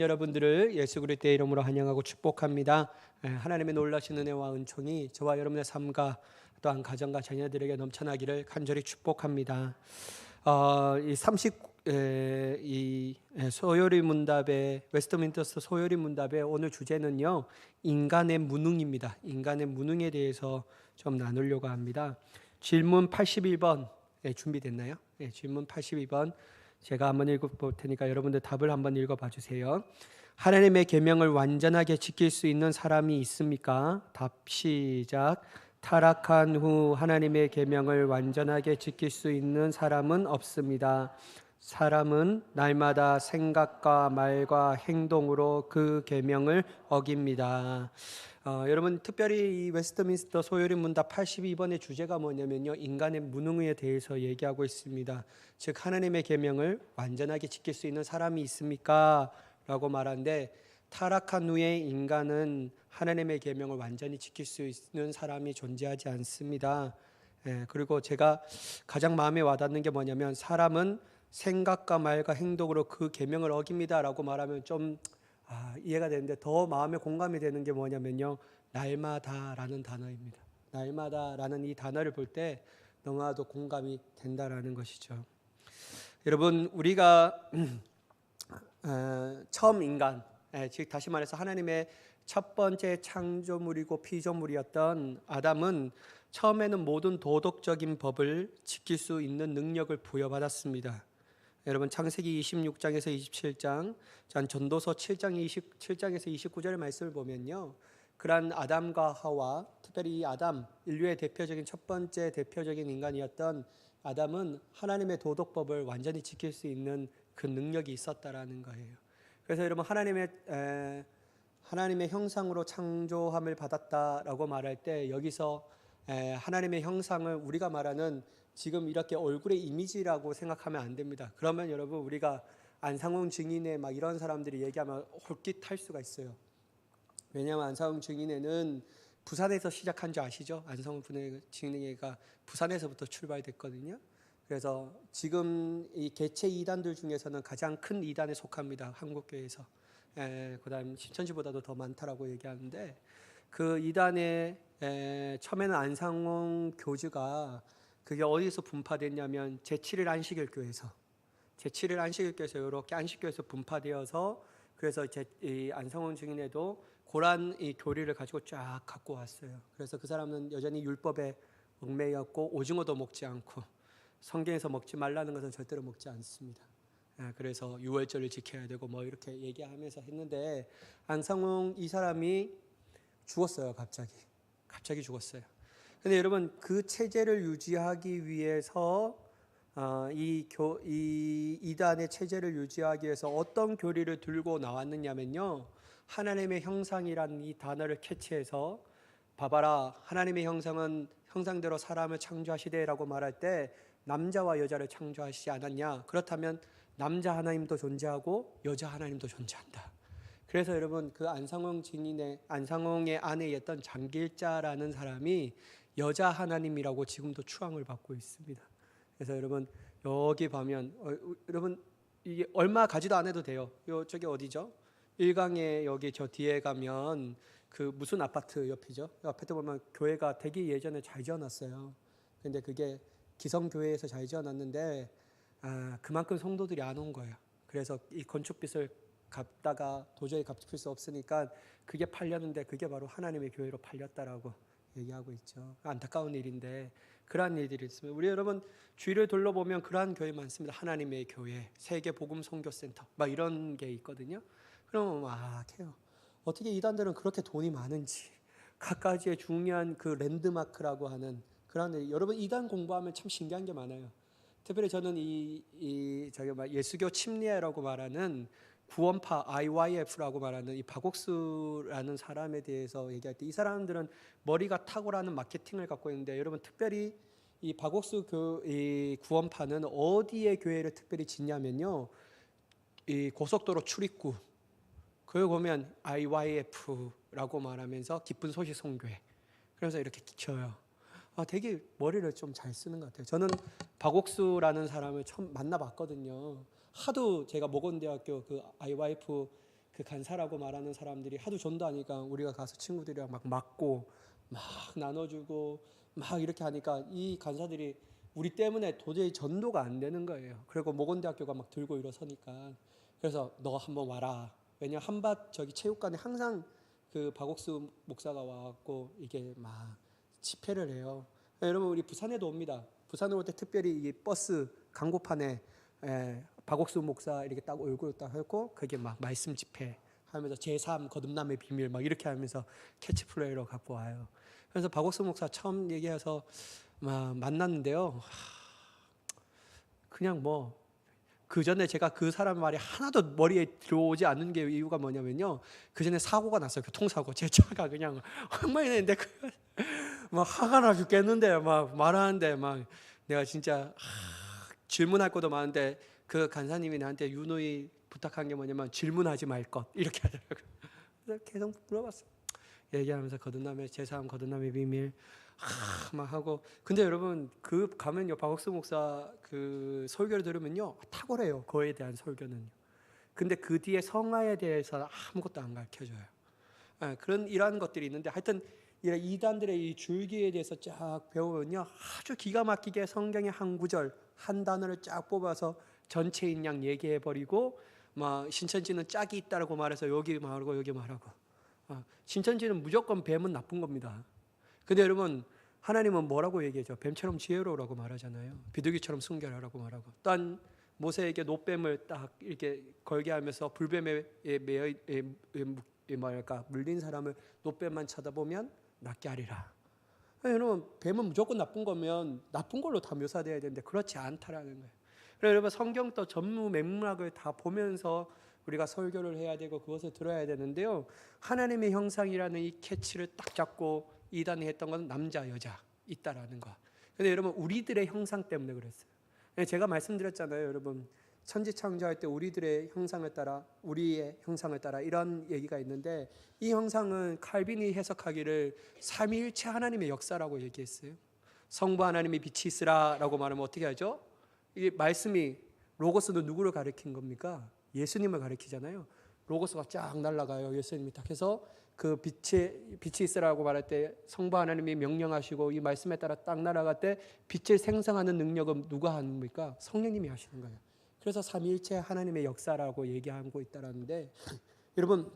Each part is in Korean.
여러분들을 예수 그리스도의 이름으로 환영하고 축복합니다. 하나님의 놀라신 은혜와 은총이 저와 여러분의 삶과 또한 가정과 자녀들에게 넘쳐나기를 간절히 축복합니다. 이 30이 소요리 문답의 웨스트민스터 소요리 문답의 오늘 주제는요, 인간의 무능입니다. 인간의 무능에 대해서 좀 나누려고 합니다. 질문 81번 준비됐나요? 질문 82번 제가 한번 읽어볼 테니까 여러분들 답을 한번 읽어봐 주세요. 하나님의 계명을 완전하게 지킬 수 있는 사람이 있습니까? 답 시작. 타락한 후 하나님의 계명을 완전하게 지킬 수 있는 사람은 없습니다. 사람은 날마다 생각과 말과 행동으로 그 계명을 어깁니다. 여러분 특별히 이 웨스트민스터 소요리 문답 82번의 주제가 뭐냐면요, 인간의 무능에 대해서 얘기하고 있습니다. 즉 하나님의 계명을 완전하게 지킬 수 있는 사람이 있습니까? 라고 말하는데, 타락한 후에 인간은 하나님의 계명을 완전히 지킬 수 있는 사람이 존재하지 않습니다. 그리고 제가 가장 마음에 와닿는 게 뭐냐면, 사람은 생각과 말과 행동으로 그 계명을 어깁니다 라고 말하면 좀 이해가 되는데, 더 마음에 공감이 되는 게 뭐냐면요, 날마다라는 단어입니다. 날마다라는 이 단어를 볼 때 너무나도 공감이 된다라는 것이죠. 여러분 우리가 처음 인간, 즉 다시 말해서 하나님의 첫 번째 창조물이고 피조물이었던 아담은 처음에는 모든 도덕적인 법을 지킬 수 있는 능력을 부여받았습니다. 여러분 창세기 26장에서 27장, 전도서 7장에서 29절의 말씀을 보면요, 그러한 아담과 하와, 특별히 이 아담, 인류의 대표적인 첫 번째 대표적인 인간이었던 아담은 하나님의 도덕법을 완전히 지킬 수 있는 그 능력이 있었다라는 거예요. 그래서 여러분 하나님의 형상으로 창조함을 받았다라고 말할 때, 여기서 하나님의 형상을 우리가 말하는 지금 이렇게 얼굴의 이미지라고 생각하면 안 됩니다. 그러면 여러분 우리가 안상홍 증인회 막 이런 사람들이 얘기하면 홀깃할 수가 있어요. 왜냐하면 안상홍 증인회는 부산에서 시작한 줄 아시죠? 안상홍 증인회가 부산에서부터 출발됐거든요. 그래서 지금 이 개체 이단들 중에서는 가장 큰 이단에 속합니다. 한국교회에서. 그다음 신천지보다도 더 많다라고 얘기하는데, 그 이단에 처음에는 안상홍 교주가 그게 어디서 분파됐냐면 제7일 안식일교회에서 이렇게 안식교에서 분파되어서, 그래서 이 안상홍 증인회도 그런 이 교리를 가지고 쫙 갖고 왔어요. 그래서 그 사람은 여전히 율법에 얽매였고 오징어도 먹지 않고 성경에서 먹지 말라는 것은 절대로 먹지 않습니다. 그래서 유월절을 지켜야 되고 뭐 이렇게 얘기하면서 했는데, 안상홍 이 사람이 죽었어요. 갑자기 죽었어요. 근데 여러분 그 체제를 유지하기 위해서 이 이단의 체제를 유지하기 위해서 어떤 교리를 들고 나왔느냐면요, 하나님의 형상이라는 이 단어를 캐치해서, 봐봐라 하나님의 형상은 형상대로 사람을 창조하시되라고 말할 때 남자와 여자를 창조하시지 않았냐? 그렇다면 남자 하나님도 존재하고 여자 하나님도 존재한다. 그래서 여러분 그 안상홍의 아내였던 장길자라는 사람이 여자 하나님이라고 지금도 추앙을 받고 있습니다. 그래서 여러분 여기 보면 여러분 이게 얼마 가지도 않아도 돼요. 저기 어디죠? 일강에 여기 저 뒤에 가면 그 무슨 아파트 옆이죠? 아파트 보면 교회가 되게 예전에 잘 지어놨어요. 근데 그게 기성교회에서 잘 지어놨는데 그만큼 성도들이 안 온 거예요. 그래서 이 건축빚을 갚다가 도저히 갚을 수 없으니까 그게 팔렸는데, 그게 바로 하나님의 교회로 팔렸다라고 얘기하고 있죠. 안타까운 일인데 그러한 일들이 있습니다. 우리 여러분 주위를 둘러보면 그러한 교회 많습니다. 하나님의 교회, 세계 복음 선교센터 막 이런 게 있거든요. 그러면 해요. 어떻게 이단들은 그렇게 돈이 많은지, 각가지의 중요한 그 랜드마크라고 하는 그런 일. 여러분 이단 공부하면 참 신기한 게 많아요. 특별히 저는 예수교 침례라고 말하는 구원파 IYF라고 말하는 이 박옥수라는 사람에 대해서 얘기할 때, 이 사람들은 머리가 탁월한 마케팅을 갖고 있는데, 여러분 특별히 이 박옥수 이 구원파는 어디에 교회를 특별히 짓냐면요, 이 고속도로 출입구, 그걸 보면 IYF라고 말하면서 기쁜 소식 선교회, 그래서 이렇게 키워요. 되게 머리를 좀 잘 쓰는 것 같아요. 저는 박옥수라는 사람을 처음 만나봤거든요. 하도 제가 모건대학교 그 IYF 그 간사라고 말하는 사람들이 하도 전도하니까 우리가 가서 친구들이랑 막 맞고 막 나눠주고 막 이렇게 하니까 이 간사들이 우리 때문에 도저히 전도가 안 되는 거예요. 그리고 모건대학교가 막 들고 일어서니까 그래서 너 한번 와라. 왜냐 한밭 저기 체육관에 항상 그 박옥수 목사가 와갖고 이게 막 집회를 해요. 여러분 우리 부산에도 옵니다. 부산에 올 때 특별히 이 버스 광고판에 박옥수 목사 이렇게 딱 얼굴 딱 하고 그게 막 말씀 집회 하면서 제3 거듭남의 비밀 막 이렇게 하면서 캐치플레이로 갖고 와요. 그래서 박옥수 목사 처음 얘기해서 막 만났는데요. 그냥 뭐 그 전에 제가 그 사람 말이 하나도 머리에 들어오지 않는 게 이유가 뭐냐면요. 그 전에 사고가 났어요. 교통사고. 제 차가 그냥 엉망이었는데 막 화가 나 죽겠는데 막 말하는데 막 내가 진짜 질문할 것도 많은데 그 간사님이 나한테 유노히 부탁한 게 뭐냐면 질문하지 말 것 이렇게 하더라고요. 그래서 계속 물어봤어요. 얘기하면서 거듭남의 제3 거듭남의 비밀 막 하고 근데 여러분 그 가면요 박옥수 목사 그 설교를 들으면요 탁월해요. 그거에 대한 설교는요. 근데 그 뒤에 성화에 대해서 아무것도 안 가르쳐줘요. 그런 이러한 것들이 있는데 하여튼 이단들의 이 줄기에 대해서 쫙 배우면요 아주 기가 막히게 성경의 한 구절 한 단어를 쫙 뽑아서 전체인 양 얘기해버리고 막 신천지는 짝이 있다라고 말해서 여기 말하고 여기 말하고 신천지는 무조건 뱀은 나쁜 겁니다. 근데 여러분 하나님은 뭐라고 얘기하죠? 뱀처럼 지혜로우라고 말하잖아요. 비둘기처럼 순결하라고 말하고 딴 모세에게 노뱀을 딱 이렇게 걸게 하면서 불뱀에 물린 사람을 노뱀만 쳐다보면 낫게 하리라. 여러분 뱀은 무조건 나쁜 거면 나쁜 걸로 다 묘사돼야 되는데 그렇지 않다라는 거예요. 그래서 여러분 성경도 전무 맥락을 다 보면서 우리가 설교를 해야 되고 그것을 들어야 되는데요. 하나님의 형상이라는 이 캐치를 딱 잡고 이단이 했던 건 남자 여자 있다라는 거. 근데 여러분 우리들의 형상 때문에 그랬어요. 제가 말씀드렸잖아요. 여러분 천지창조할 때 우리들의 형상을 따라 우리의 형상을 따라 이런 얘기가 있는데 이 형상은 칼빈이 해석하기를 삼위일체 하나님의 역사라고 얘기했어요. 성부 하나님이 빛이 있으라라고 말하면 어떻게 하죠? 이 말씀이 로고스는 누구를 가리킨 겁니까? 예수님을 가리키잖아요. 로고스가 쫙 날아가요. 예수님이 딱 해서 그 빛이 있으라고 말할 때 성부 하나님이 명령하시고 이 말씀에 따라 딱 날아갈 때 빛을 생성하는 능력은 누가 합니까? 성령님이 하시는 거예요. 그래서 삼위일체 하나님의 역사라고 얘기하고 있다라는데 여러분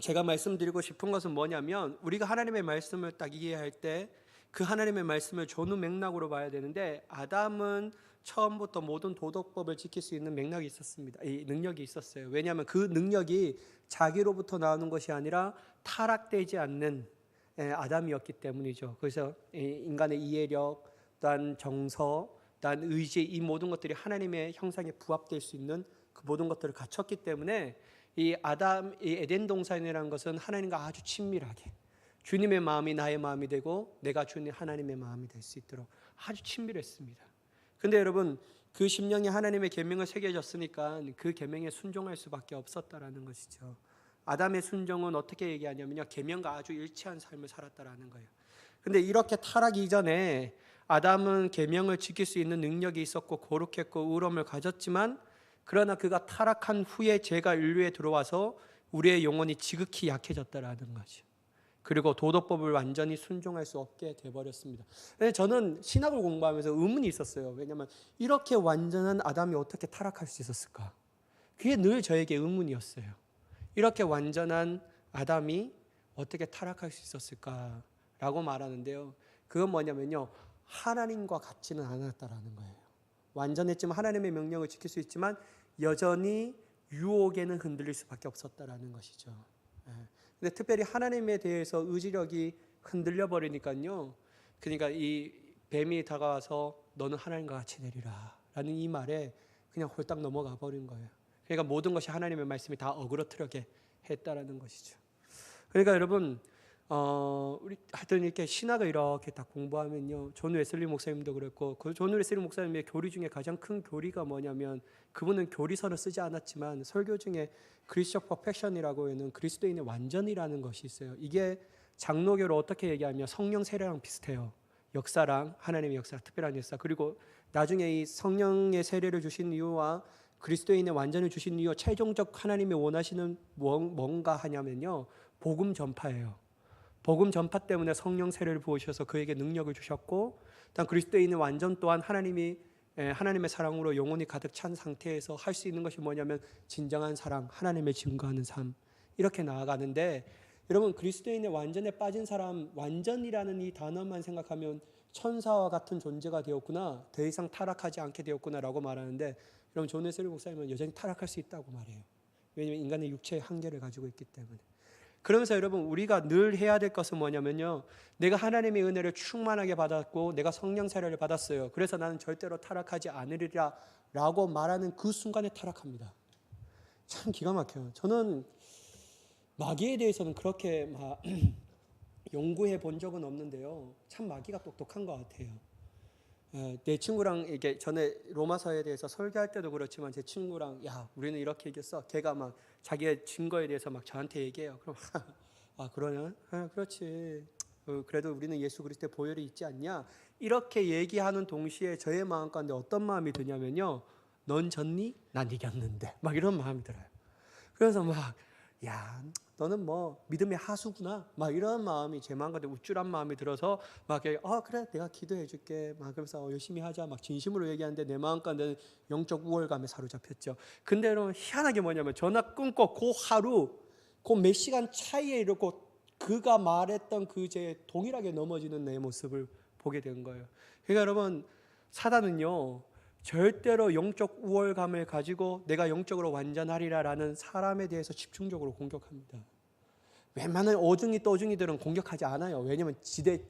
제가 말씀드리고 싶은 것은 뭐냐면 우리가 하나님의 말씀을 딱 이해할 때 그 하나님의 말씀을 전후 맥락으로 봐야 되는데 아담은 처음부터 모든 도덕법을 지킬 수 있는 맥락이 있었습니다. 이 능력이 있었어요. 왜냐하면 그 능력이 자기로부터 나오는 것이 아니라 타락되지 않는 아담이었기 때문이죠. 그래서 인간의 이해력, 또한 정서, 또한 의지 이 모든 것들이 하나님의 형상에 부합될 수 있는 그 모든 것들을 갖췄기 때문에 이 에덴 동산이라는 것은 하나님과 아주 친밀하게 주님의 마음이 나의 마음이 되고 내가 주님 하나님의 마음이 될 수 있도록 아주 친밀했습니다. 근데 여러분 그 심령이 하나님의 계명을 새겨졌으니까 그 계명에 순종할 수밖에 없었다라는 것이죠. 아담의 순종은 어떻게 얘기하냐면요. 계명과 아주 일치한 삶을 살았다라는 거예요. 근데 이렇게 타락 이전에 아담은 계명을 지킬 수 있는 능력이 있었고 거룩했고 의로움을 가졌지만 그러나 그가 타락한 후에 죄가 인류에 들어와서 우리의 영혼이 지극히 약해졌다라는 거죠. 그리고 도덕법을 완전히 순종할 수 없게 돼버렸습니다. 저는 신학을 공부하면서 의문이 있었어요. 왜냐하면 이렇게 완전한 아담이 어떻게 타락할 수 있었을까? 그게 늘 저에게 의문이었어요. 이렇게 완전한 아담이 어떻게 타락할 수 있었을까라고 말하는데요. 그건 뭐냐면요. 하나님과 같지는 않았다라는 거예요. 완전했지만 하나님의 명령을 지킬 수 있지만 여전히 유혹에는 흔들릴 수밖에 없었다라는 것이죠. 근데 특별히 하나님에 대해서 의지력이 흔들려 버리니까요. 그러니까 이 뱀이 다가와서 너는 하나님과 같이 되리라 라는 이 말에 그냥 홀딱 넘어가 버린 거예요. 그러니까 모든 것이 하나님의 말씀이 다 어그러뜨리게 했다라는 것이죠. 그러니까 여러분 우리 하여튼 이렇게 신학을 이렇게 다 공부하면요. 존 웨슬리 목사님도 그랬고 그 존 웨슬리 목사님의 교리 중에 가장 큰 교리가 뭐냐면 그분은 교리서를 쓰지 않았지만 설교 중에 그리스적 퍼펙션이라고 하는 그리스도인의 완전이라는 것이 있어요. 이게 장로교로 어떻게 얘기하면 성령 세례랑 비슷해요. 역사랑 하나님의 역사, 특별한 역사. 그리고 나중에 이 성령의 세례를 주신 이유와 그리스도인의 완전을 주신 이유, 최종적 하나님이 원하시는 뭔가 하냐면요, 복음 전파예요. 복음 전파 때문에 성령 세례를 부으셔서 그에게 능력을 주셨고, 단 그리스도인의 완전 또한 하나님의 사랑으로 영혼이 가득 찬 상태에서 할 수 있는 것이 뭐냐면 진정한 사랑, 하나님의 증거하는 삶, 이렇게 나아가는데, 여러분 그리스도인의 완전에 빠진 사람, 완전이라는 이 단어만 생각하면 천사와 같은 존재가 되었구나, 더 이상 타락하지 않게 되었구나라고 말하는데, 여러분 존 웨슬리 목사님은 여전히 타락할 수 있다고 말해요. 왜냐하면 인간의 육체의 한계를 가지고 있기 때문에. 그러면서 여러분 우리가 늘 해야 될 것은 뭐냐면요, 내가 하나님의 은혜를 충만하게 받았고 내가 성령 세례를 받았어요, 그래서 나는 절대로 타락하지 않으리라 라고 말하는 그 순간에 타락합니다. 참 기가 막혀요. 저는 마귀에 대해서는 그렇게 막 연구해 본 적은 없는데요, 참 마귀가 똑똑한 것 같아요. 내 친구랑 이게 전에 로마서에 대해서 설교할 때도 그렇지만 제 친구랑 야 우리는 이렇게 얘기했어, 걔가 막 자기의 증거에 대해서 막 저한테 얘기해요. 그럼 아 그러냐? 그렇지. 그래도 우리는 예수 그리스도의 보혈이 있지 않냐? 이렇게 얘기하는 동시에 저의 마음 가운데 어떤 마음이 드냐면요, 넌 졌니? 난 이겼는데, 막 이런 마음이 들어요. 그래서 막 야 너는 뭐 믿음의 하수구나, 막 이런 마음이 제 마음 가운데 우쭐한 마음이 들어서 막 그래 내가 기도해 줄게 막 그러면서 열심히 하자 막 진심으로 얘기하는데, 내 마음 가운데는 영적 우월감에 사로잡혔죠. 근데 여러분 희한하게 뭐냐면 전화 끊고 그 하루 그 몇 시간 차이에 이렇고 그가 말했던 그제 동일하게 넘어지는 내 모습을 보게 된 거예요. 그러니까 여러분 사단은요 절대로 영적 우월감을 가지고 내가 영적으로 완전하리라라는 사람에 대해서 집중적으로 공격합니다. 웬만한 어중이 떠중이들은 공격하지 않아요. 왜냐하면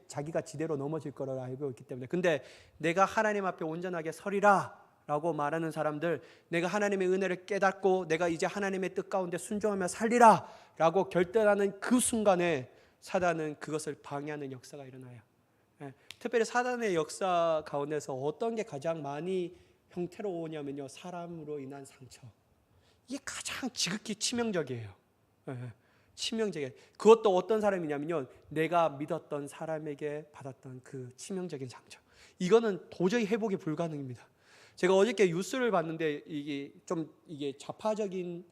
자기가 지대로 넘어질 거를 알고 있기 때문에. 근데 내가 하나님 앞에 온전하게 서리라 라고 말하는 사람들, 내가 하나님의 은혜를 깨닫고 내가 이제 하나님의 뜻 가운데 순종하며 살리라 라고 결단하는 그 순간에 사단은 그것을 방해하는 역사가 일어나요. 특별히 사단의 역사 가운데서 어떤 게 가장 많이 형태로우냐면요, 사람으로 인한 상처. 이게 가장 지극히 치명적이에요. 치명적이에요. 그것도 어떤 사람이냐면요, 내가 믿었던 사람에게 받았던 그 치명적인 상처. 이거는 도저히 회복이 불가능입니다. 제가 어저께 뉴스를 봤는데 이게 좌파적인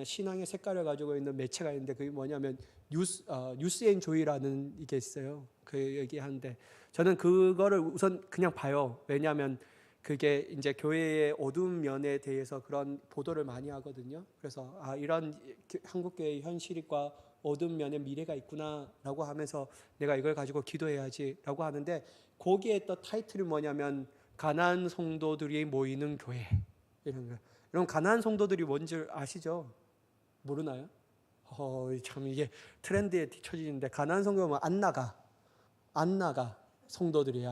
신앙의 색깔을 가지고 있는 매체가 있는데, 그게 뭐냐면 뉴스앤조이라는 이게 있어요. 그 얘기하는데 저는 그거를 우선 그냥 봐요. 왜냐하면 그게 이제 교회의 어두운 면에 대해서 그런 보도를 많이 하거든요. 그래서 이런 한국교회의 현실과 어두운 면에 미래가 있구나라고 하면서 내가 이걸 가지고 기도해야지라고 하는데, 거기에 또 타이틀이 뭐냐면 가나안 성도들이 모이는 교회, 이런 거예요. 여러분 가나안 성도들이 뭔지 아시죠? 모르나요? 참 이게 트렌드에 뒤처지는데, 가나안 성도면 안나가 성도들이에요.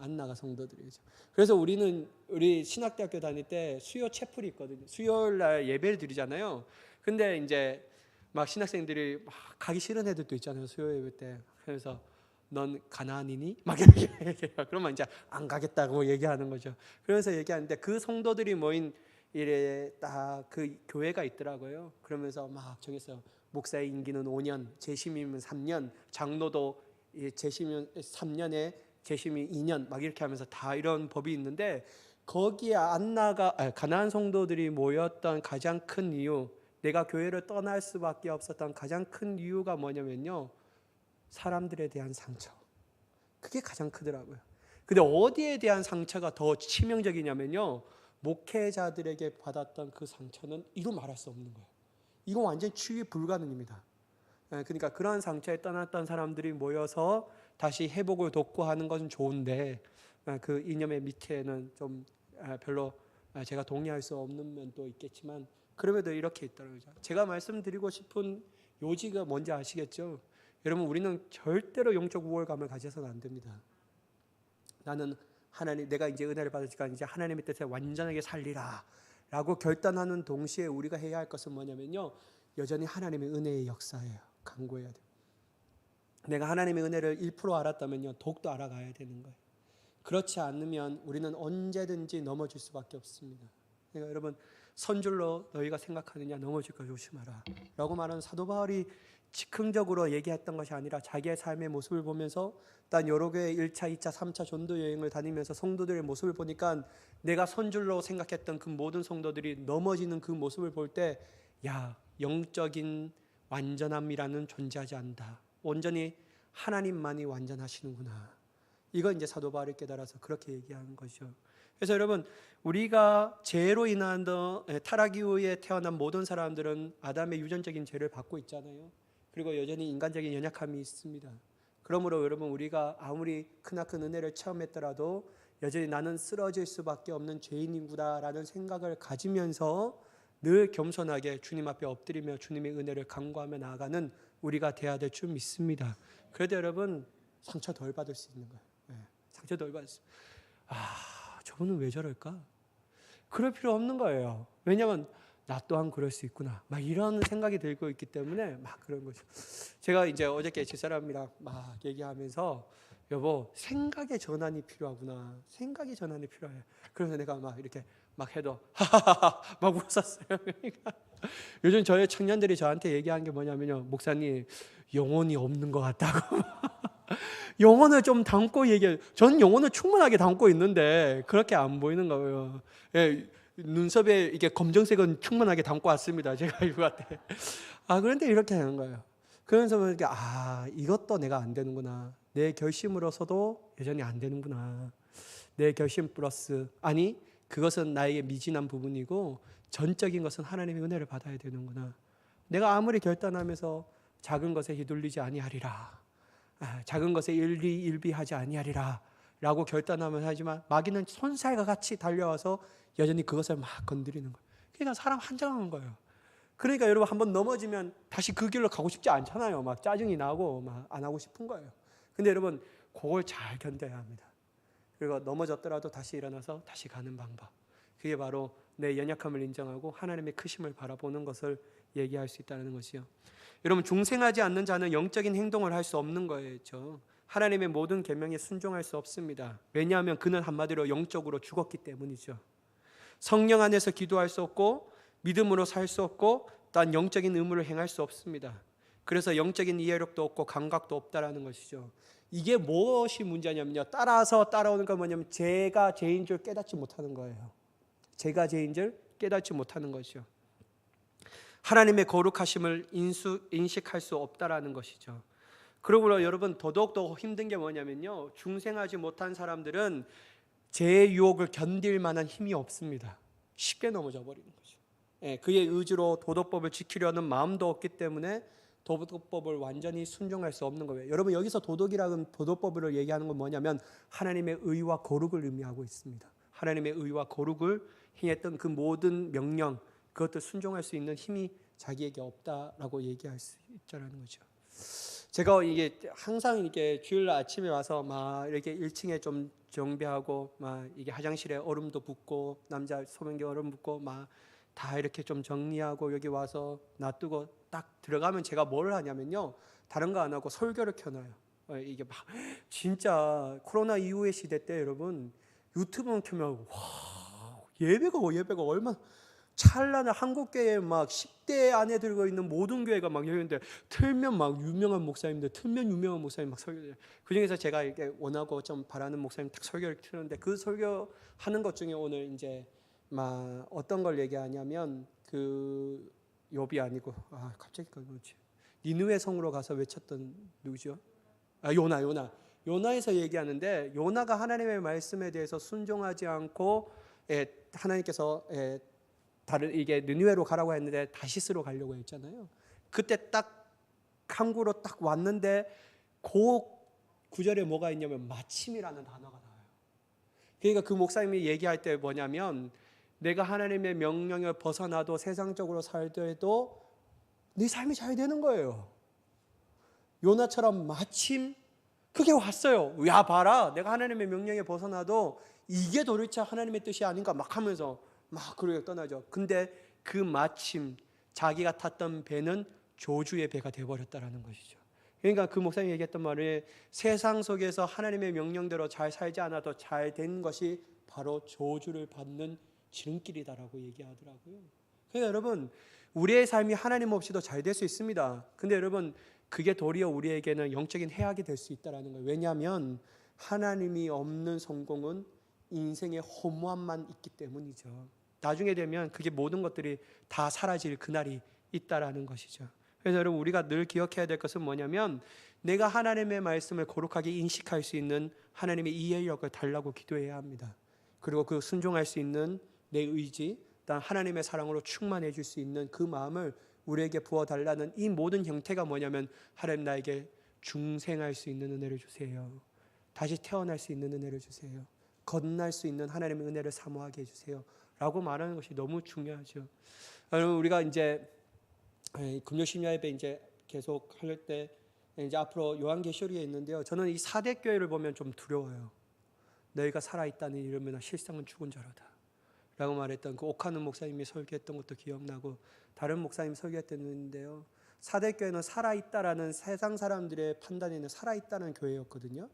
안나가 성도들이죠. 그래서 우리 신학대학교 다닐 때 수요 채플이 있거든요. 수요일 날 예배를 드리잖아요. 근데 이제 막 신학생들이 막 가기 싫은 애들도 있잖아요, 수요 예배 때. 그래서 넌 가나안이니? 막 이렇게 얘기해요. 그러면 이제 안 가겠다고 얘기하는 거죠. 그러면서 얘기하는데 그 성도들이 모인 이래 딱 그 교회가 있더라고요. 그러면서 막 정했어요. 목사의 임기는 5년, 재심이면 3년, 장로도 재심이면 3년에 재심이 2년, 막 이렇게 하면서 다 이런 법이 있는데, 거기에 가나안 성도들이 모였던 가장 큰 이유, 내가 교회를 떠날 수밖에 없었던 가장 큰 이유가 뭐냐면요, 사람들에 대한 상처. 그게 가장 크더라고요. 근데 어디에 대한 상처가 더 치명적이냐면요, 목회자들에게 받았던 그 상처는 이루 말할 수 없는 거예요. 이건 완전 치유 불가능입니다. 그러니까 그러한 상처에 떠났던 사람들이 모여서 다시 회복을 돕고 하는 것은 좋은데, 그 이념의 밑에는 좀 별로 제가 동의할 수 없는 면도 있겠지만, 그럼에도 이렇게 있더라고요. 제가 말씀드리고 싶은 요지가 뭔지 아시겠죠? 여러분 우리는 절대로 영적 우월감을 가져서는 안 됩니다. 나는 내가 이제 은혜를 받으니까 이제 하나님의 뜻에 완전하게 살리라 라고 결단하는 동시에 우리가 해야 할 것은 뭐냐면요, 여전히 하나님의 은혜의 역사예요. 강구해야 돼요. 내가 하나님의 은혜를 1% 알았다면요, 더욱더 알아가야 되는 거예요. 그렇지 않으면 우리는 언제든지 넘어질 수밖에 없습니다. 그러니까 여러분 선줄로 너희가 생각하느냐 넘어질까 조심하라 라고 말하는 사도 바울이 즉흥적으로 얘기했던 것이 아니라 자기의 삶의 모습을 보면서 단 여러 교회 1차, 2차, 3차 전도 여행을 다니면서 성도들의 모습을 보니까 내가 선줄로 생각했던 그 모든 성도들이 넘어지는 그 모습을 볼 때 야, 영적인 완전함이라는 존재하지 않는다. 온전히 하나님만이 완전하시는구나. 이거 이제 사도 바울이 깨달아서 그렇게 얘기하는 거죠. 그래서 여러분, 우리가 죄로 인한 타락 이후에 태어난 모든 사람들은 아담의 유전적인 죄를 받고 있잖아요. 그리고 여전히 인간적인 연약함이 있습니다. 그러므로 여러분, 우리가 아무리 크나큰 은혜를 체험했더라도 여전히 나는 쓰러질 수밖에 없는 죄인이구나라는 생각을 가지면서 늘 겸손하게 주님 앞에 엎드리며 주님의 은혜를 간구하며 나아가는 우리가 돼야 될 줄 믿습니다. 그래도 여러분, 상처 덜 받을 수 있는 거예요. 상처 덜 받을 수. 저분은 왜 저럴까? 그럴 필요 없는 거예요. 왜냐하면 나 또한 그럴 수 있구나. 막 이런 생각이 들고 있기 때문에 막 그런 거죠. 제가 이제 어저께 집사람이랑 막 얘기하면서 여보, 생각의 전환이 필요하구나. 생각의 전환이 필요해. 그래서 내가 막 이렇게 막 해도 하하하 막 웃었어요. 그러니까 요즘 저희 청년들이 저한테 얘기한 게 뭐냐면요, 목사님 영혼이 없는 것 같다고. 영혼을 좀 담고 얘기해요. 저는 영혼을 충분하게 담고 있는데 그렇게 안 보이는 거예요. 예, 눈썹에 이게 검정색은 충분하게 담고 왔습니다. 제가 휴가 때. 그런데 이렇게 하는 거예요. 그러면서 보니까 이것도 내가 안 되는구나. 내 결심으로서도 여전히 안 되는구나. 내 결심 플러스 그것은 나에게 미진한 부분이고 전적인 것은 하나님의 은혜를 받아야 되는구나. 내가 아무리 결단하면서 작은 것에 휘둘리지 아니하리라. 작은 것에 일비하지 아니하리라 라고 결단하면 하지만 마귀는 손살과 같이 달려와서 여전히 그것을 막 건드리는 거예요. 그러니까 사람 한정한 거예요. 그러니까 여러분, 한번 넘어지면 다시 그 길로 가고 싶지 않잖아요. 막 짜증이 나고 막 안 하고 싶은 거예요. 근데 여러분, 그걸 잘 견뎌야 합니다. 그리고 넘어졌더라도 다시 일어나서 다시 가는 방법, 그게 바로 내 연약함을 인정하고 하나님의 크심을 바라보는 것을 얘기할 수 있다는 것이요. 여러분, 중생하지 않는 자는 영적인 행동을 할 수 없는 거예요. 하나님의 모든 계명에 순종할 수 없습니다. 왜냐하면 그는 한마디로 영적으로 죽었기 때문이죠. 성령 안에서 기도할 수 없고 믿음으로 살 수 없고 또한 영적인 의무를 행할 수 없습니다. 그래서 영적인 이해력도 없고 감각도 없다라는 것이죠. 이게 무엇이 문제냐면요, 따라오는 건 뭐냐면 제가 죄인 줄 깨닫지 못하는 거예요. 제가 죄인 줄 깨닫지 못하는 것이죠. 하나님의 거룩하심을 인식할 수 없다라는 것이죠. 그러므로 여러분, 더더욱더 힘든 게 뭐냐면요, 중생하지 못한 사람들은 죄의 유혹을 견딜 만한 힘이 없습니다. 쉽게 넘어져 버리는 거죠. 그의 의지로 도덕법을 지키려는 마음도 없기 때문에 도덕법을 완전히 순종할 수 없는 거예요. 여러분, 여기서 도덕이라는 도덕법을 얘기하는 건 뭐냐면 하나님의 의와 거룩을 의미하고 있습니다. 하나님의 의와 거룩을 행했던 그 모든 명령, 그것도 순종할 수 있는 힘이 자기에게 없다라고 얘기할 수 있다는 거죠. 제가 이게 항상 이렇게 주일 아침에 와서 막 이렇게 1층에 좀 정비하고 막 이게 화장실에 얼음도 붓고 남자 소변기 얼음 붓고 막 다 이렇게 좀 정리하고 여기 와서 놔두고 딱 들어가면 제가 뭘 하냐면요, 다른 거 안 하고 설교를 켜놔요. 이게 막 진짜 코로나 이후의 시대 때 여러분, 유튜브만 켜면 예배가 얼마나 찬란한, 한국교회 막 10대 안에 들고 있는 모든 교회가 막 여기인데 틀면 막 유명한 목사님들, 틀면 유명한 목사님 막 설교해요. 그 중에서 제가 이렇게 원하고 좀 바라는 목사님 딱 설교를 틀는데, 그 설교하는 것 중에 오늘 이제 막 어떤 걸 얘기하냐면 그 욥이 아니고 갑자기 뭐지? 니느웨 성으로 가서 외쳤던 누구죠? 요나에서 얘기하는데, 요나가 하나님의 말씀에 대해서 순종하지 않고 하나님께서 이게 느니웨로 가라고 했는데 다시스로 가려고 했잖아요. 그때 딱 항구로 딱 왔는데 그 구절에 뭐가 있냐면 마침이라는 단어가 나와요. 그러니까 그 목사님이 얘기할 때 뭐냐면, 내가 하나님의 명령을 벗어나도 세상적으로 살더라도 네 삶이 잘 되는 거예요. 요나처럼 마침 그게 왔어요. 야 봐라, 내가 하나님의 명령에 벗어나도 이게 도대체 하나님의 뜻이 아닌가 막 하면서 막 그러게 떠나죠. 근데 그 마침 자기가 탔던 배는 조주의 배가 되어버렸다라는 것이죠. 그러니까 그 목사님이 얘기했던 말이, 세상 속에서 하나님의 명령대로 잘 살지 않아도 잘 된 것이 바로 저주를 받는 지름길이다라고 얘기하더라고요. 그러니까 여러분, 우리의 삶이 하나님 없이도 잘 될 수 있습니다. 근데 여러분, 그게 도리어 우리에게는 영적인 해악이 될 수 있다는 거예요. 왜냐하면 하나님이 없는 성공은 인생의 허무함만 있기 때문이죠. 나중에 되면 그게 모든 것들이 다 사라질 그날이 있다라는 것이죠. 그래서 여러분, 우리가 늘 기억해야 될 것은 뭐냐면, 내가 하나님의 말씀을 거룩하게 인식할 수 있는 하나님의 이해력을 달라고 기도해야 합니다. 그리고 그 순종할 수 있는 내 의지, 하나님의 사랑으로 충만해 줄 수 있는 그 마음을 우리에게 부어달라는 이 모든 형태가 뭐냐면, 하나님 나에게 중생할 수 있는 은혜를 주세요. 다시 태어날 수 있는 은혜를 주세요. 건날 수 있는 하나님의 은혜를 사모하게 해주세요 라고 말하는 것이 너무 중요하죠. 여러분, 우리가 이제 금요심야 예배 이제 계속 할 때 이제 앞으로 요한계시록에 있는데요, 저는 이 4대 교회를 보면 좀 두려워요. 너희가 살아있다는 이름이나 실상은 죽은 자로다 라고 말했던 그 오카는 목사님이 설교했던 것도 기억나고, 다른 목사님 설교했는데요, 4대 교회는 살아있다라는 세상 사람들의 판단에는 살아있다는 교회였거든요.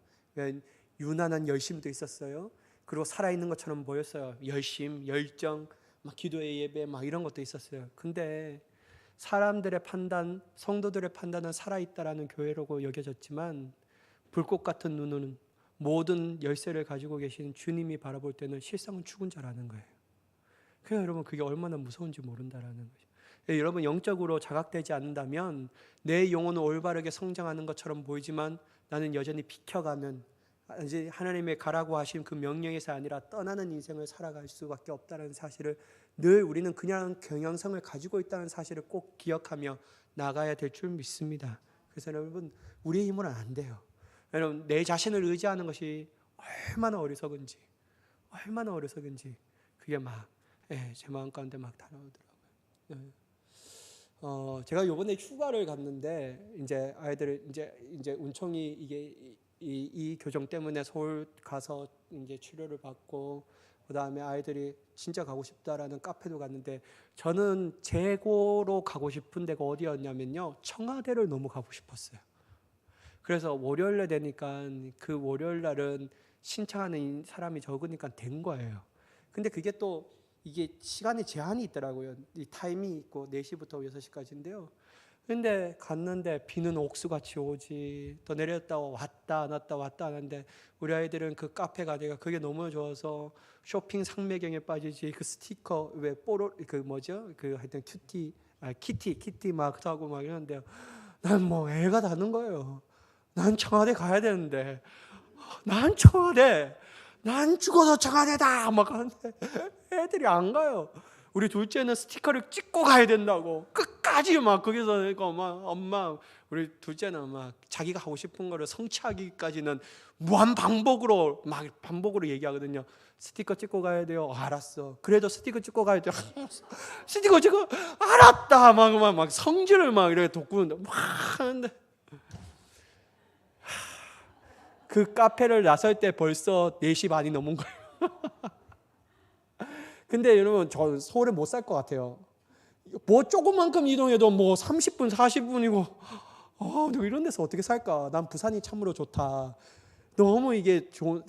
유난한 열심도 있었어요. 그리고 살아있는 것처럼 보였어요. 열심, 열정, 막 기도의 예배 막 이런 것도 있었어요. 근데 사람들의 판단, 성도들의 판단은 살아있다라는 교회라고 여겨졌지만, 불꽃 같은 눈은 모든 열쇠를 가지고 계신 주님이 바라볼 때는 실상은 죽은 자라는 거예요. 그래서 여러분, 그게 얼마나 무서운지 모른다라는 거죠. 여러분, 영적으로 자각되지 않는다면 내 영혼은 올바르게 성장하는 것처럼 보이지만 나는 여전히 비켜가는, 이제 하나님의 가라고 하신 그 명령에서 아니라 떠나는 인생을 살아갈 수밖에 없다는 사실을 늘 우리는 그냥 경향성을 가지고 있다는 사실을 꼭 기억하며 나가야 될 줄 믿습니다. 그래서 여러분, 우리의 힘으로는 안 돼요. 여러분, 내 자신을 의지하는 것이 얼마나 어리석은지 그게 막 제 마음 가운데 막 다가오더라고요. 제가 요번에 휴가를 갔는데, 이제 아이들 이제 운총이 이게 이 교정 때문에 서울 가서 이제 치료를 받고, 그 다음에 아이들이 진짜 가고 싶다라는 카페도 갔는데, 저는 재고로 가고 싶은 데가 어디였냐면요, 청와대를 너무 가고 싶었어요. 그래서 월요일에 되니까 그 월요일 날은 신청하는 사람이 적으니까 된 거예요. 근데 그게 또 이게 시간에 제한이 있더라고요. 이 타임이 있고 4시부터 6시까지인데요. 근데 갔는데 비는 옥수같이 오지, 또 내렸다 왔다 안 왔다 왔다 하는데, 우리 아이들은 그 카페 가니까 그게 너무 좋아서 쇼핑 상매경에 빠지지, 그 스티커 왜 뽀로 그 뭐죠, 그 하여튼 키티 막 사고 막 이러는데, 난 뭐 애가 다는 거예요. 난 청와대 가야 되는데, 난 죽어서 청와대다 막 하는데 애들이 안 가요. 우리 둘째는 스티커를 찍고 가야 된다고 끝까지 막 거기서 막 엄마, 우리 둘째는 막 자기가 하고 싶은 거를 성취하기까지는 무한 반복으로 얘기하거든요. 스티커 찍고 가야 돼요. 알았어. 그래도 스티커 찍고 가야 돼요. 스티커 찍고 알았다. 막 성질을 막 이렇게 돋구는데 막 하는데, 그 카페를 나설 때 벌써 4시 반이 넘은 거예요. 근데 여러분, 저 서울에 못 살 것 같아요. 뭐 조금만큼 이동해도 뭐 30분, 40분이고, 너 이런 데서 어떻게 살까? 난 부산이 참으로 좋다. 너무 이게 좋은.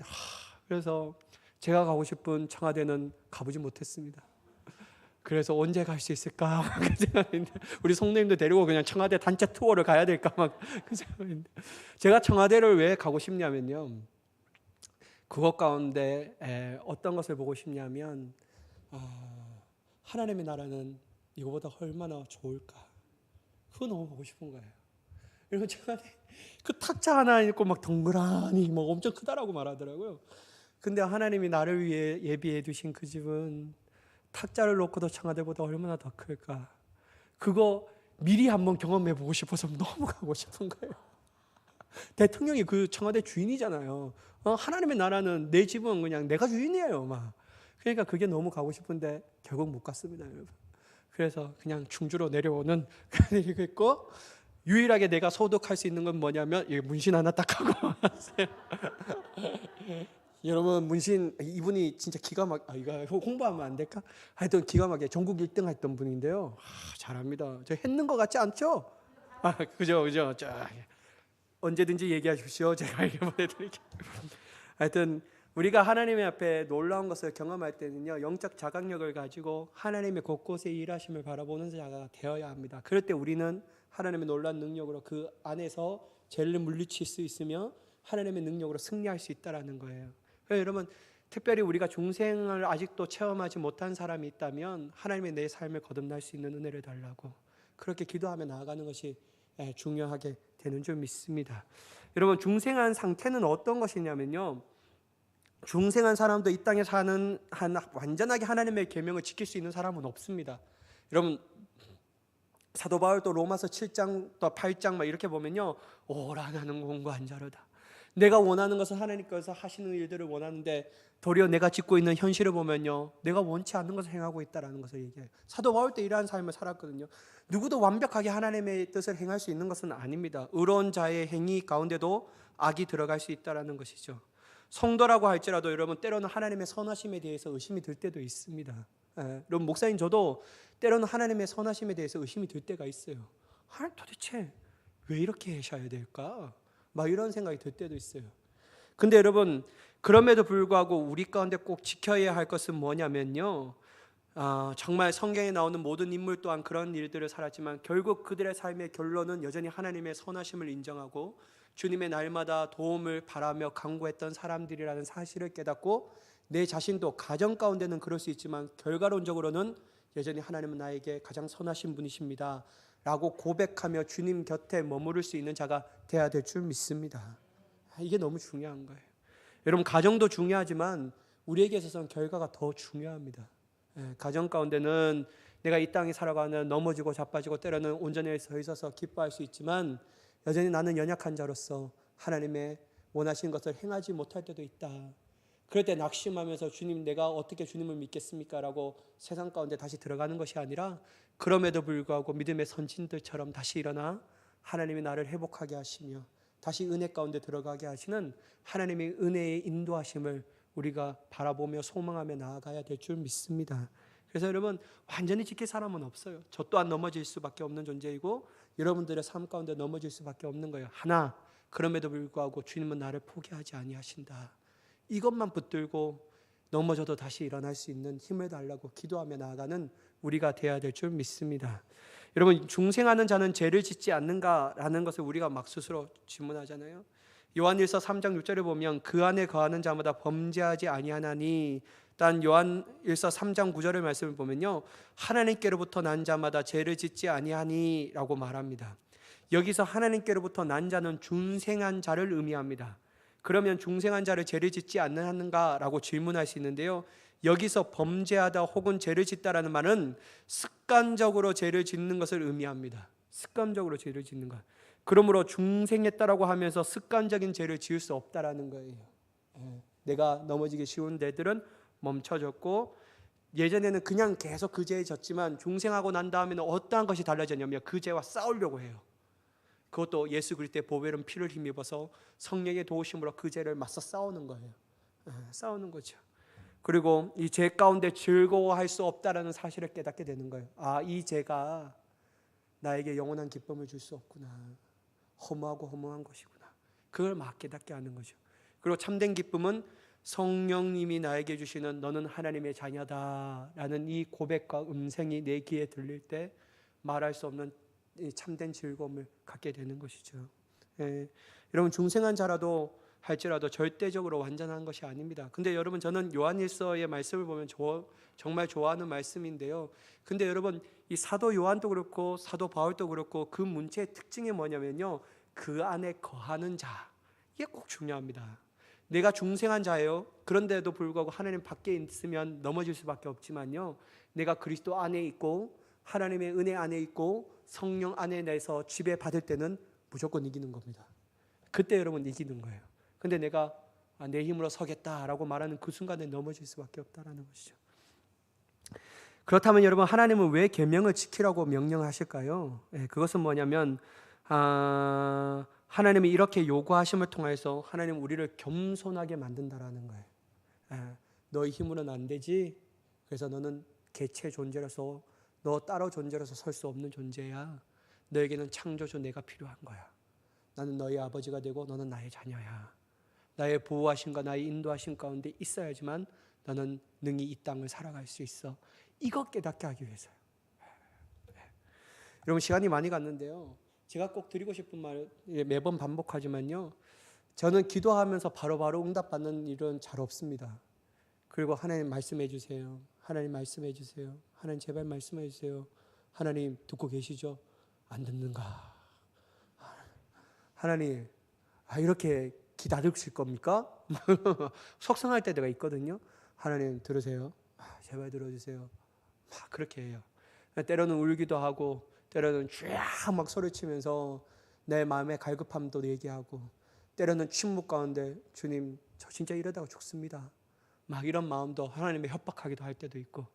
그래서 제가 가고 싶은 청와대는 가보지 못했습니다. 그래서 언제 갈 수 있을까? 그 생각인데, 우리 성도님도 데리고 그냥 청와대 단체 투어를 가야 될까? 막 그 생각인데, 제가 청와대를 왜 가고 싶냐면요, 그것 가운데 어떤 것을 보고 싶냐면, 하나님의 나라는 이거보다 얼마나 좋을까? 그거 너무 보고 싶은 거예요. 그리고 제가 그 탁자 하나 있고 막 동그라니 뭐 엄청 크다라고 말하더라고요. 근데 하나님이 나를 위해 예비해 두신 그 집은 탁자를 놓고도 청와대보다 얼마나 더 클까? 그거 미리 한번 경험해 보고 싶어서 너무 가고 싶은 거예요. 대통령이 그 청와대 주인이잖아요. 하나님의 나라는, 내 집은 그냥 내가 주인이에요. 막. 그러니까 그게 너무 가고 싶은데 결국 못 갔습니다, 여러분. 그래서 그냥 충주로 내려오는 그게 있고, 유일하게 내가 소득할 수 있는 건 뭐냐면 문신 하나 딱 하고 왔어요. 여러분, 문신 이분이 진짜 기가 막, 이거 홍보하면 안 될까? 하여튼 기가 막히게 전국 1등 했던 분인데요. 잘합니다. 저 했는 것 같지 않죠? 그죠. 언제든지 얘기하십시오. 제가 이렇게 보내드릴게요. 하여튼 우리가 하나님의 앞에 놀라운 것을 경험할 때는요, 영적 자각력을 가지고 하나님의 곳곳에 일하심을 바라보는 자가 되어야 합니다. 그럴 때 우리는 하나님의 놀라운 능력으로 그 안에서 죄를 물리칠 수 있으며 하나님의 능력으로 승리할 수 있다는 거예요. 그래서 여러분, 특별히 우리가 중생을 아직도 체험하지 못한 사람이 있다면 하나님의 내 삶을 거듭날 수 있는 은혜를 달라고 그렇게 기도하며 나아가는 것이 중요하게 되는 줄 믿습니다. 여러분, 중생한 상태는 어떤 것이냐면요, 중생한 사람도 이 땅에 사는 완전하게 하나님의 계명을 지킬 수 있는 사람은 없습니다. 여러분, 사도 바울도 로마서 7장 또 8장 막 이렇게 보면요, 오라 나는 공고한 자로다. 내가 원하는 것은 하나님께서 하시는 일들을 원하는데 도리어 내가 짓고 있는 현실을 보면요, 내가 원치 않는 것을 행하고 있다라는 것을 얘기해요. 사도 바울 때 이러한 삶을 살았거든요. 누구도 완벽하게 하나님의 뜻을 행할 수 있는 것은 아닙니다. 의로운 자의 행위 가운데도 악이 들어갈 수 있다라는 것이죠. 성도라고 할지라도 여러분, 때로는 하나님의 선하심에 대해서 의심이 들 때도 있습니다. 여러분, 목사님 저도 때로는 하나님의 선하심에 대해서 의심이 들 때가 있어요. 하나님 도대체 왜 이렇게 하셔야 될까? 막 이런 생각이 들 때도 있어요. 근데 여러분, 그럼에도 불구하고 우리 가운데 꼭 지켜야 할 것은 뭐냐면요, 정말 성경에 나오는 모든 인물 또한 그런 일들을 살았지만 결국 그들의 삶의 결론은 여전히 하나님의 선하심을 인정하고 주님의 날마다 도움을 바라며 간구했던 사람들이라는 사실을 깨닫고 내 자신도 가정 가운데는 그럴 수 있지만 결과론적으로는 여전히 하나님은 나에게 가장 선하신 분이십니다 라고 고백하며 주님 곁에 머무를 수 있는 자가 되어야 될 줄 믿습니다. 이게 너무 중요한 거예요. 여러분, 가정도 중요하지만 우리에게 있어서는 결과가 더 중요합니다. 가정 가운데는 내가 이 땅에 살아가는 넘어지고 자빠지고 때로는 온전히 서 있어서 기뻐할 수 있지만 여전히 나는 연약한 자로서 하나님의 원하신 것을 행하지 못할 때도 있다. 그럴 때 낙심하면서 주님, 내가 어떻게 주님을 믿겠습니까? 라고 세상 가운데 다시 들어가는 것이 아니라 그럼에도 불구하고 믿음의 선진들처럼 다시 일어나 하나님이 나를 회복하게 하시며 다시 은혜 가운데 들어가게 하시는 하나님의 은혜의 인도하심을 우리가 바라보며 소망하며 나아가야 될 줄 믿습니다. 그래서 여러분, 완전히 지킬 사람은 없어요. 저 또한 넘어질 수밖에 없는 존재이고 여러분들의 삶 가운데 넘어질 수밖에 없는 거예요. 하나, 그럼에도 불구하고 주님은 나를 포기하지 아니하신다. 이것만 붙들고 넘어져도 다시 일어날 수 있는 힘을 달라고 기도하며 나아가는 우리가 되어야 될 줄 믿습니다. 여러분, 중생하는 자는 죄를 짓지 않는가라는 것을 우리가 막 스스로 질문하잖아요. 요한일서 3장 6절에 보면 그 안에 거하는 자마다 범죄하지 아니하나니, 단 요한일서 3장 9절의 말씀을 보면요, 하나님께로부터 난 자마다 죄를 짓지 아니하니 라고 말합니다. 여기서 하나님께로부터 난 자는 중생한 자를 의미합니다. 그러면 중생한 자를 죄를 짓지 않는가 라고 질문할 수 있는데요, 여기서 범죄하다 혹은 죄를 짓다라는 말은 습관적으로 죄를 짓는 것을 의미합니다. 습관적으로 죄를 짓는 것. 그러므로 중생했다라고 하면서 습관적인 죄를 지을 수 없다라는 거예요. 내가 넘어지기 쉬운 데들은 멈춰졌고, 예전에는 그냥 계속 그 죄에 졌지만 중생하고 난 다음에는 어떠한 것이 달라졌냐면 그 죄와 싸우려고 해요. 그것도 예수 그리스도의 보배로운 피를 힘입어서 성령의 도우심으로 그 죄를 맞서 싸우는 거예요. 싸우는 거죠. 그리고 이 죄 가운데 즐거워할 수 없다라는 사실을 깨닫게 되는 거예요. 이 죄가 나에게 영원한 기쁨을 줄 수 없구나. 허무하고 허무한 것이구나. 그걸 막 깨닫게 하는 거죠. 그리고 참된 기쁨은 성령님이 나에게 주시는 너는 하나님의 자녀다라는 이 고백과 음성이 내 귀에 들릴 때 말할 수 없는 참된 즐거움을 갖게 되는 것이죠. 여러분, 중생한 자라도 할지라도 절대적으로 완전한 것이 아닙니다. 근데 여러분, 저는 요한일서의 말씀을 보면 정말 좋아하는 말씀인데요, 근데 여러분, 이 사도 요한도 그렇고 사도 바울도 그렇고 그 문체의 특징이 뭐냐면요, 그 안에 거하는 자, 이게 꼭 중요합니다. 내가 중생한 자예요. 그런데도 불구하고 하나님 밖에 있으면 넘어질 수밖에 없지만요, 내가 그리스도 안에 있고 하나님의 은혜 안에 있고 성령 안에 내서 지배받을 때는 무조건 이기는 겁니다. 그때 여러분 이기는 거예요. 근데 내가 내 힘으로 서겠다라고 말하는 그 순간에 넘어질 수밖에 없다라는 것이죠. 그렇다면 여러분, 하나님은 왜 계명을 지키라고 명령하실까요? 그것은 뭐냐면 하나님이 이렇게 요구하심을 통해서 하나님 우리를 겸손하게 만든다라는 거예요. 너의 힘으로는 안 되지. 그래서 너는 개체 존재로서, 너 따로 존재로서 설 수 없는 존재야. 너에게는 창조주 내가 필요한 거야. 나는 너의 아버지가 되고 너는 나의 자녀야. 나의 보호하심과 나의 인도하심 가운데 있어야지만 나는 능히 이 땅을 살아갈 수 있어. 이것 깨닫게 하기 위해서요. 여러분, 시간이 많이 갔는데요, 제가 꼭 드리고 싶은 말 매번 반복하지만요, 저는 기도하면서 바로바로 응답받는 일은 잘 없습니다. 그리고 하나님 말씀해 주세요. 하나님 말씀해 주세요. 하나님 제발 말씀해 주세요. 하나님 듣고 계시죠? 안 듣는가? 하나님, 이렇게 기다리실 겁니까? 속상할 때가 있거든요. 하나님 들으세요. 제발 들어주세요. 막 그렇게 해요. 때로는 울기도 하고, 때로는 쫙 막 소리치면서 내 마음의 갈급함도 얘기하고, 때로는 침묵 가운데 주님 저 진짜 이러다가 죽습니다. 막 이런 마음도 하나님의 협박하기도 할 때도 있고,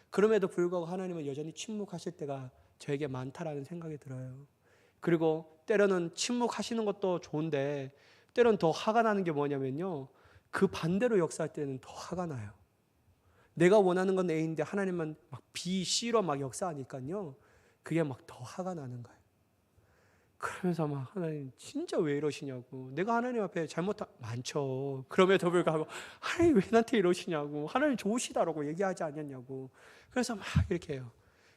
그럼에도 불구하고 하나님은 여전히 침묵하실 때가 저에게 많다라는 생각이 들어요. 그리고 때로는 침묵하시는 것도 좋은데 때로는 더 화가 나는 게 뭐냐면요, 그 반대로 역사할 때는 더 화가 나요. 내가 원하는 건 A인데 하나님은 막 B, C로 막 역사하니까요, 그게 막 더 화가 나는 거예요. 그러면서 막 하나님 진짜 왜 이러시냐고, 내가 하나님 앞에 잘못한 많죠. 그럼에도 불구하고 하나님 왜 나한테 이러시냐고, 하나님 좋으시다라고 얘기하지 않았냐고. 그래서 막 이렇게 해요.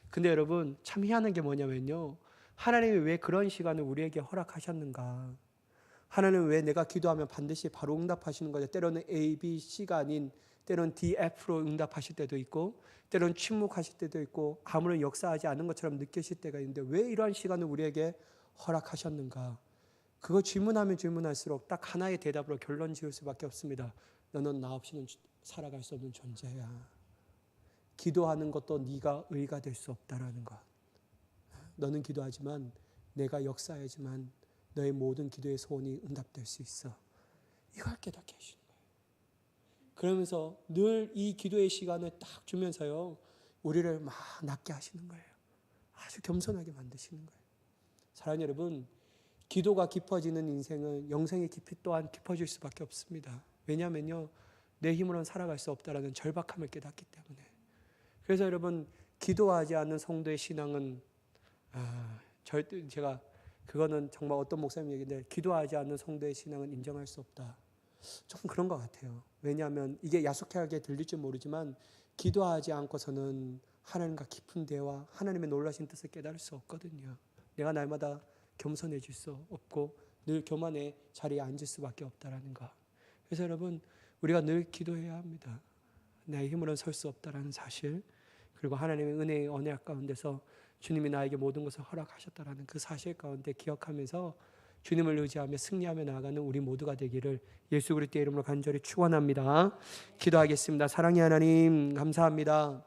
근데 여러분, 참 희한한 게 뭐냐면요, 하나님이 왜 그런 시간을 우리에게 허락하셨는가? 하나님은 왜 내가 기도하면 반드시 바로 응답하시는 거죠? 때로는 A, B, C가 아닌 때로는 D, F로 응답하실 때도 있고, 때로는 침묵하실 때도 있고, 아무런 역사하지 않은 것처럼 느끼실 때가 있는데 왜 이러한 시간을 우리에게 허락하셨는가? 그거 질문하면 질문할수록 딱 하나의 대답으로 결론 지을 수밖에 없습니다. 너는 나 없이는 살아갈 수 없는 존재야. 기도하는 것도 네가 의가 될 수 없다라는 것. 너는 기도하지만 내가 역사하지만 너의 모든 기도의 소원이 응답될 수 있어. 이걸 깨닫게 해주시는 거예요. 그러면서 늘 이 기도의 시간을 딱 주면서요, 우리를 막 낫게 하시는 거예요. 아주 겸손하게 만드시는 거예요. 사랑하는 여러분, 기도가 깊어지는 인생은 영생의 깊이 또한 깊어질 수밖에 없습니다. 왜냐하면요, 내 힘으로는 살아갈 수 없다라는 절박함을 깨닫기 때문에. 그래서 여러분, 기도하지 않는 성도의 신앙은 절대, 제가 그거는 정말 어떤 목사님 얘기인데, 기도하지 않는 성도의 신앙은 인정할 수 없다. 좀 그런 것 같아요. 왜냐하면 이게 야속하게 들릴지 모르지만 기도하지 않고서는 하나님과 깊은 대화, 하나님의 놀라신 뜻을 깨달을 수 없거든요. 내가 날마다 겸손해질 수 없고 늘 교만의 자리에 앉을 수밖에 없다라는 거. 그래서 여러분, 우리가 늘 기도해야 합니다. 내 힘으로는 설 수 없다라는 사실, 그리고 하나님의 은혜의 언약 가운데서 주님이 나에게 모든 것을 허락하셨다라는 그 사실 가운데 기억하면서 주님을 의지하며 승리하며 나아가는 우리 모두가 되기를 예수 그리스도의 이름으로 간절히 축원합니다. 기도하겠습니다. 사랑의 하나님, 감사합니다.